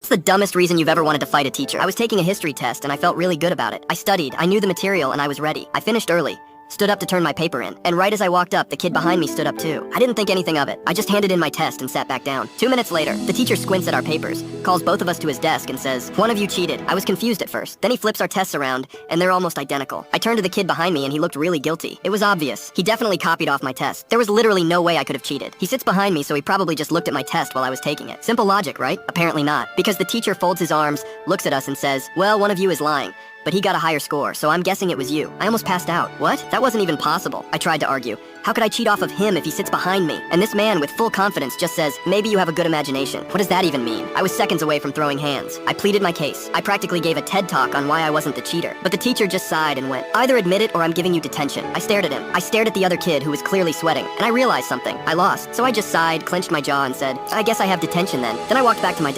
What's the dumbest reason you've ever wanted to fight a teacher? I was taking a history test and I felt really good about it. I studied, I knew the material, and I was ready. I finished early, stood up to turn my paper in, and right as I walked up, the kid behind me stood up too. I didn't think anything of it. I just handed in my test and sat back down. 2 minutes later, the teacher squints at our papers, calls both of us to his desk and says, "One of you cheated." I was confused at first. Then he flips our tests around, and they're almost identical. I turned to the kid behind me and he looked really guilty. It was obvious. He definitely copied off my test. There was literally no way I could have cheated. He sits behind me, so he probably just looked at my test while I was taking it. Simple logic, right? Apparently not. Because the teacher folds his arms, looks at us and says, "Well, one of you is lying. But he got a higher score, so I'm guessing it was you." I almost passed out. What? That wasn't even possible. I tried to argue. How could I cheat off of him if he sits behind me? And this man, with full confidence, just says, "Maybe you have a good imagination." What does that even mean? I was seconds away from throwing hands. I pleaded my case. I practically gave a TED talk on why I wasn't the cheater. But the teacher just sighed and went, "Either admit it or I'm giving you detention." I stared at him. I stared at the other kid who was clearly sweating. And I realized something. I lost. So I just sighed, clenched my jaw, and said, "I guess I have detention then." Then I walked back to my desk.